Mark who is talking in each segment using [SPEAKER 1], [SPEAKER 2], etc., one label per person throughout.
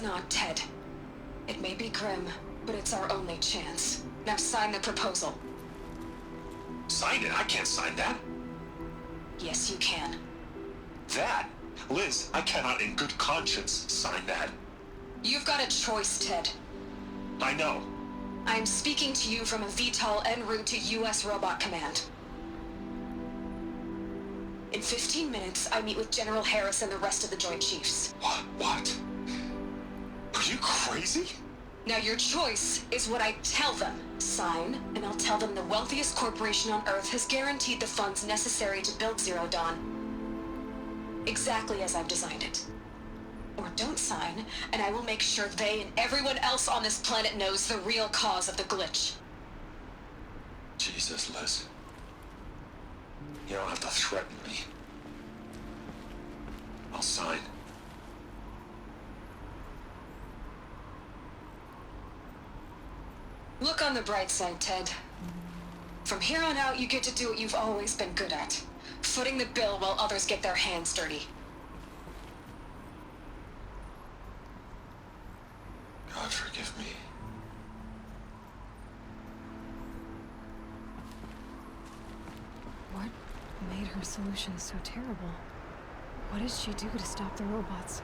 [SPEAKER 1] it's not, Ted. It may be grim, but it's our only chance. Now sign the proposal.
[SPEAKER 2] Sign it? I can't sign that.
[SPEAKER 1] Yes, you can.
[SPEAKER 2] That? Liz, I cannot in good conscience sign that.
[SPEAKER 1] You've got a choice, Ted.
[SPEAKER 2] I know.
[SPEAKER 1] I'm speaking to you from a VTOL en route to U.S. Robot Command. In 15 minutes, I meet with General Harris and the rest of the Joint Chiefs.
[SPEAKER 2] What? Are you crazy?
[SPEAKER 1] Now your choice is what I tell them. Sign, and I'll tell them the wealthiest corporation on Earth has guaranteed the funds necessary to build Zero Dawn. Exactly as I've designed it. Or don't sign, and I will make sure they and everyone else on this planet knows the real cause of the glitch.
[SPEAKER 2] Jesus, Liz. You don't have to threaten me. I'll sign.
[SPEAKER 1] Look on the bright side, Ted. From here on out, you get to do what you've always been good at. Footing the bill while others get their hands dirty.
[SPEAKER 2] God forgive me.
[SPEAKER 3] What made her solution so terrible? What did she do to stop the robots?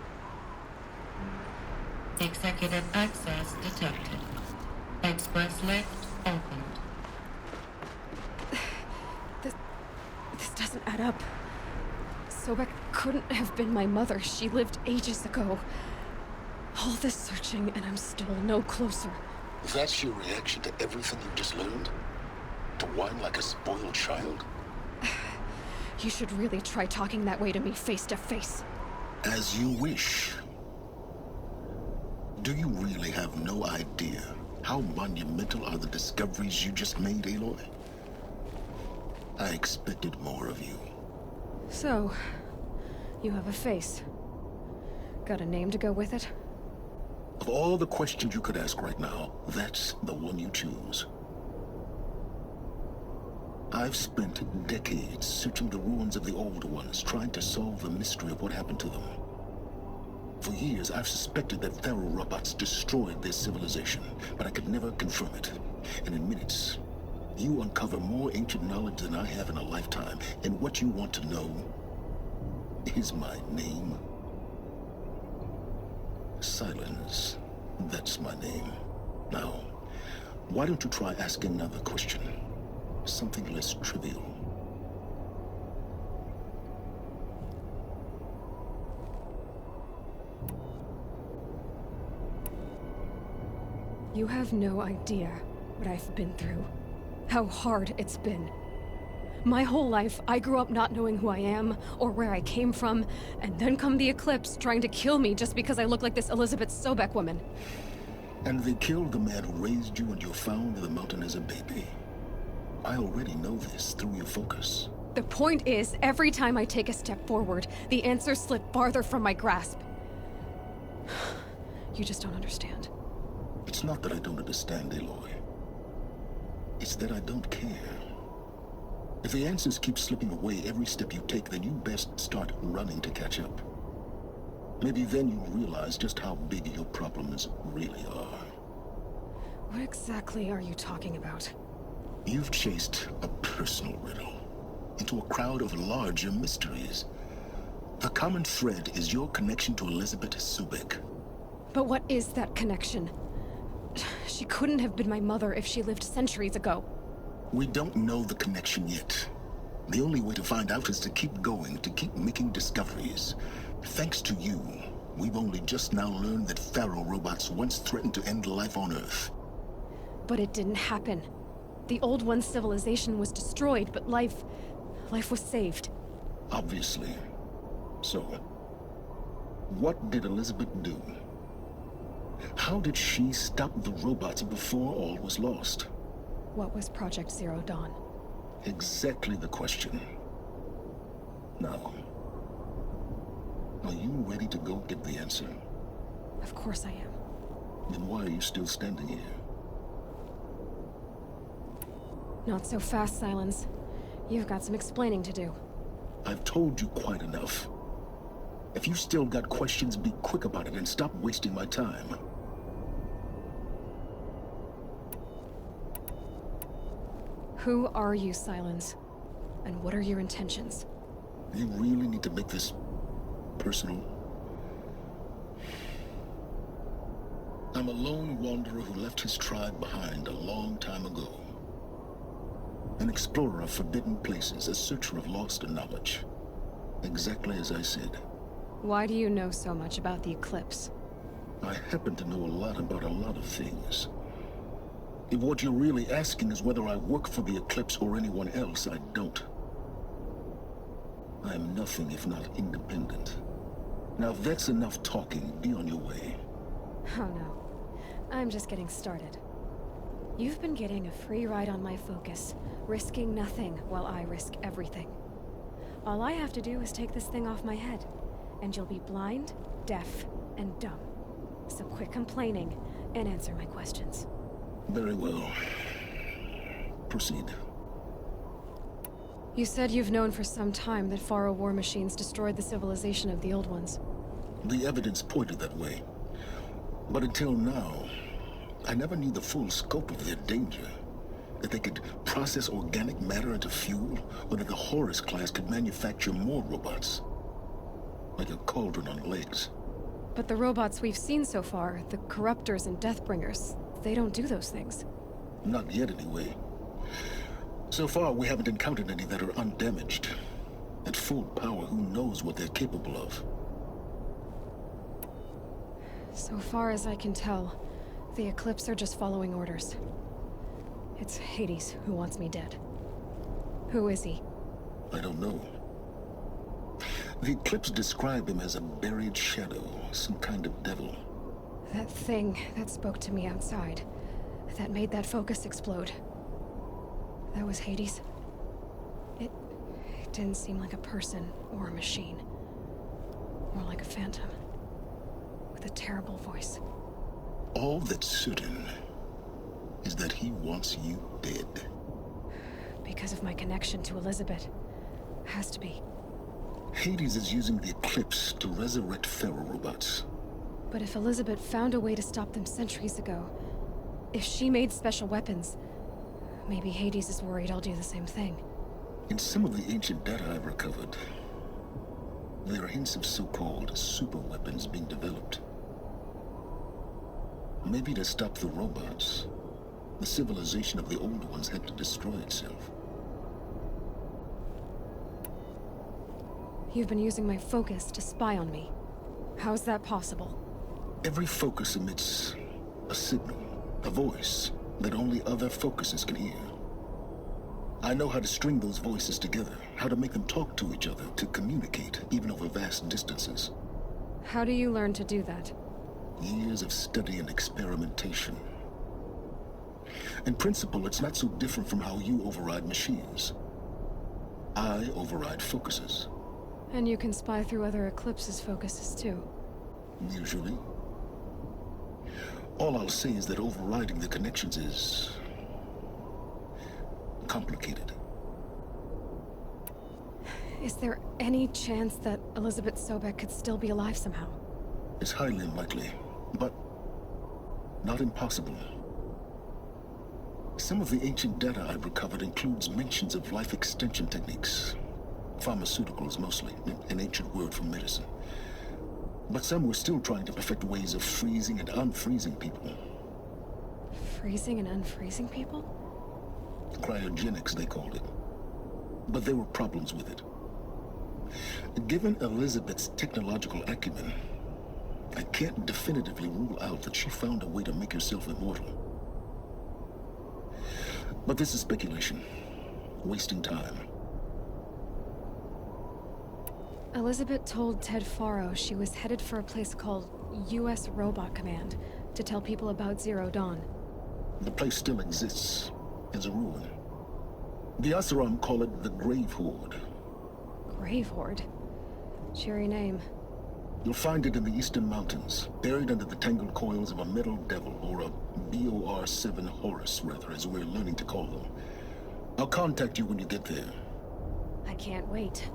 [SPEAKER 4] Executive access detected. Express lift opened.
[SPEAKER 3] This doesn't add up. Sobek couldn't have been my mother. She lived ages ago. All this searching, and I'm still no closer.
[SPEAKER 5] That's your reaction to everything you've just learned? To whine like a spoiled child?
[SPEAKER 3] You should really try talking that way to me face to face.
[SPEAKER 5] As you wish. Do you really have no idea how monumental are the discoveries you just made, Aloy? I expected more of you.
[SPEAKER 3] So, you have a face. Got a name to go with it?
[SPEAKER 5] Of all the questions you could ask right now, that's the one you choose. I've spent decades searching the ruins of the old ones, trying to solve the mystery of what happened to them. For years, I've suspected that Faro robots destroyed their civilization, but I could never confirm it. And in minutes, you uncover more ancient knowledge than I have in a lifetime, and what you want to know is my name. Silence. That's my name. Now, why don't you try asking another question? Something less trivial.
[SPEAKER 3] You have no idea what I've been through. How hard it's been. My whole life, I grew up not knowing who I am, or where I came from, and then come the Eclipse trying to kill me just because I look like this Elizabeth Sobek woman.
[SPEAKER 5] And they killed the man who raised you and you found in the mountain as a baby. I already know this through your focus.
[SPEAKER 3] The point is, every time I take a step forward, the answers slip farther from my grasp. You just don't understand.
[SPEAKER 5] It's not that I don't understand, Aloy. It's that I don't care. If the answers keep slipping away every step you take, then you best start running to catch up. Maybe then you'll realize just how big your problems really are.
[SPEAKER 3] What exactly are you talking about?
[SPEAKER 5] You've chased a personal riddle into a crowd of larger mysteries. The common thread is your connection to Elizabeth Sobek.
[SPEAKER 3] But what is that connection? She couldn't have been my mother if she lived centuries ago.
[SPEAKER 5] We don't know the connection yet. The only way to find out is to keep going, to keep making discoveries. Thanks to you, we've only just now learned that Faro robots once threatened to end life on Earth.
[SPEAKER 3] But it didn't happen. The Old One's civilization was destroyed, but life was saved.
[SPEAKER 5] Obviously. So, what did Elizabeth do? How did she stop the robots before all was lost?
[SPEAKER 3] What was Project Zero Dawn?
[SPEAKER 5] Exactly the question. Now, are you ready to go get the answer?
[SPEAKER 3] Of course I am.
[SPEAKER 5] Then why are you still standing here?
[SPEAKER 3] Not so fast, Silence. You've got some explaining to do.
[SPEAKER 5] I've told you quite enough. If you still got questions, be quick about it and stop wasting my time.
[SPEAKER 3] Who are you, Silence? And what are your intentions?
[SPEAKER 5] You really need to make this personal? I'm a lone wanderer who left his tribe behind a long time ago. An explorer of forbidden places, a searcher of lost knowledge. Exactly as I said.
[SPEAKER 3] Why do you know so much about the eclipse?
[SPEAKER 5] I happen to know a lot about a lot of things. If what you're really asking is whether I work for the Eclipse or anyone else, I don't. I am nothing if not independent. Now if that's enough talking, be on your way.
[SPEAKER 3] Oh no. I'm just getting started. You've been getting a free ride on my focus, risking nothing while I risk everything. All I have to do is take this thing off my head, and you'll be blind, deaf, and dumb. So quit complaining and answer my questions.
[SPEAKER 5] Very well. Proceed.
[SPEAKER 3] You said you've known for some time that Faro war machines destroyed the civilization of the Old Ones.
[SPEAKER 5] The evidence pointed that way. But until now, I never knew the full scope of their danger. That they could process organic matter into fuel, or that the Horus class could manufacture more robots. Like a cauldron on legs.
[SPEAKER 3] But the robots we've seen so far, the Corruptors and Deathbringers, they don't do those things.
[SPEAKER 5] Not yet, anyway. So far, we haven't encountered any that are undamaged. At full power, who knows what they're capable of?
[SPEAKER 3] So far as I can tell, the Eclipse are just following orders. It's Hades who wants me dead. Who is he?
[SPEAKER 5] I don't know. The Eclipse describe him as a buried shadow, some kind of devil.
[SPEAKER 3] That thing that spoke to me outside, that made that focus explode. That was Hades. It didn't seem like a person or a machine. More like a phantom. With a terrible voice.
[SPEAKER 5] All that's certain is that he wants you dead.
[SPEAKER 3] Because of my connection to Elizabeth. Has to be.
[SPEAKER 5] Hades is using the Eclipse to resurrect Pharaoh robots.
[SPEAKER 3] But if Elizabeth found a way to stop them centuries ago, if she made special weapons, maybe Hades is worried I'll do the same thing.
[SPEAKER 5] In some of the ancient data I've recovered, there are hints of so-called super weapons being developed. Maybe to stop the robots, the civilization of the old ones had to destroy itself.
[SPEAKER 3] You've been using my focus to spy on me. How's that possible?
[SPEAKER 5] Every focus emits a signal, a voice, that only other focuses can hear. I know how to string those voices together, how to make them talk to each other, to communicate, even over vast distances.
[SPEAKER 3] How do you learn to do that?
[SPEAKER 5] Years of study and experimentation. In principle, it's not so different from how you override machines. I override focuses.
[SPEAKER 3] And you can spy through other Eclipse's focuses too.
[SPEAKER 5] Usually. All I'll say is that overriding the connections is complicated.
[SPEAKER 3] Is there any chance that Elizabeth Sobek could still be alive somehow?
[SPEAKER 5] It's highly unlikely, but not impossible. Some of the ancient data I've recovered includes mentions of life extension techniques. Pharmaceuticals, mostly, an ancient word for medicine. But some were still trying to perfect ways of freezing and unfreezing people.
[SPEAKER 3] Freezing and unfreezing people?
[SPEAKER 5] Cryogenics, they called it. But there were problems with it. Given Elizabeth's technological acumen, I can't definitively rule out that she found a way to make herself immortal. But this is speculation. Wasting time.
[SPEAKER 3] Elizabeth told Ted Faro she was headed for a place called U.S. Robot Command to tell people about Zero Dawn.
[SPEAKER 5] The place still exists, as a ruin. The Asaram call it the Grave Horde.
[SPEAKER 3] Grave Horde? Cheery name.
[SPEAKER 5] You'll find it in the Eastern Mountains, buried under the tangled coils of a metal devil, or a BOR-7 Horus, rather, as we're learning to call them. I'll contact you when you get there.
[SPEAKER 3] I can't wait.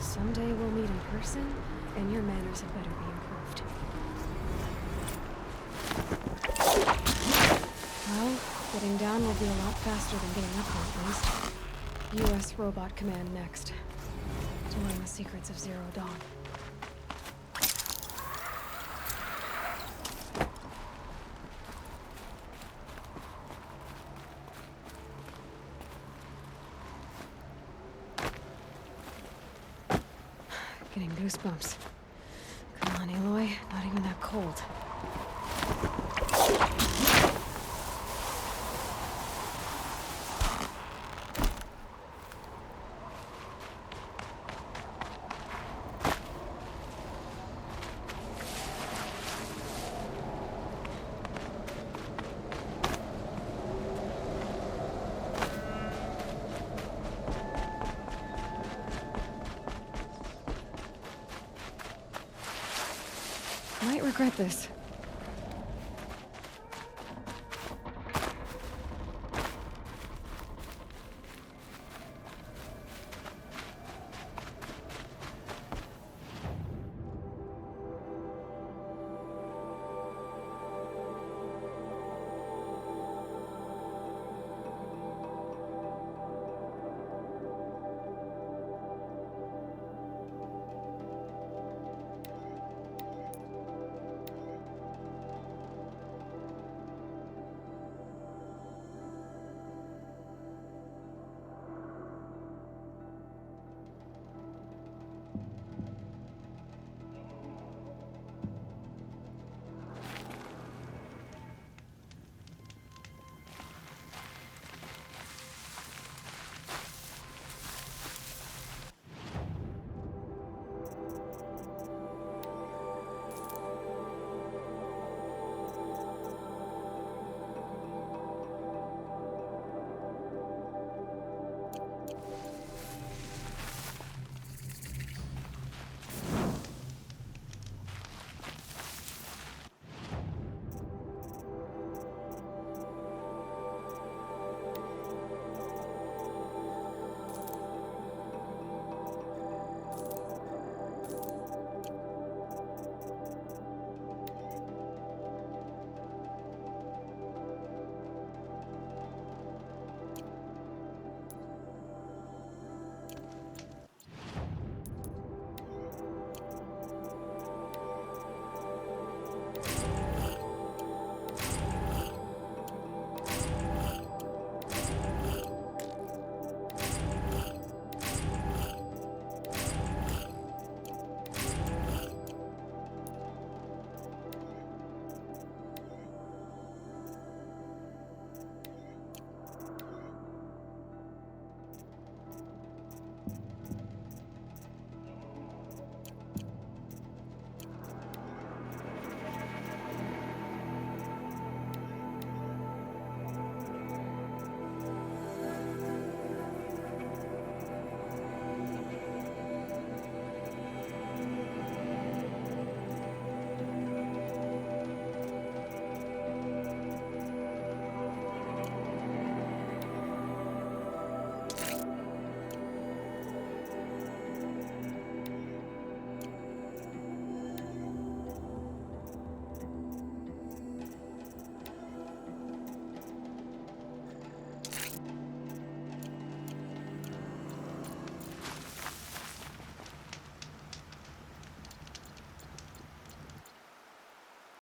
[SPEAKER 3] Someday we'll meet in person, and your manners had better be improved. Well, getting down will be a lot faster than getting up there, at least. U.S. Robot Command next. To learn the secrets of Zero Dawn. Getting goosebumps. Come on, Aloy. Not even that cold. Might regret this.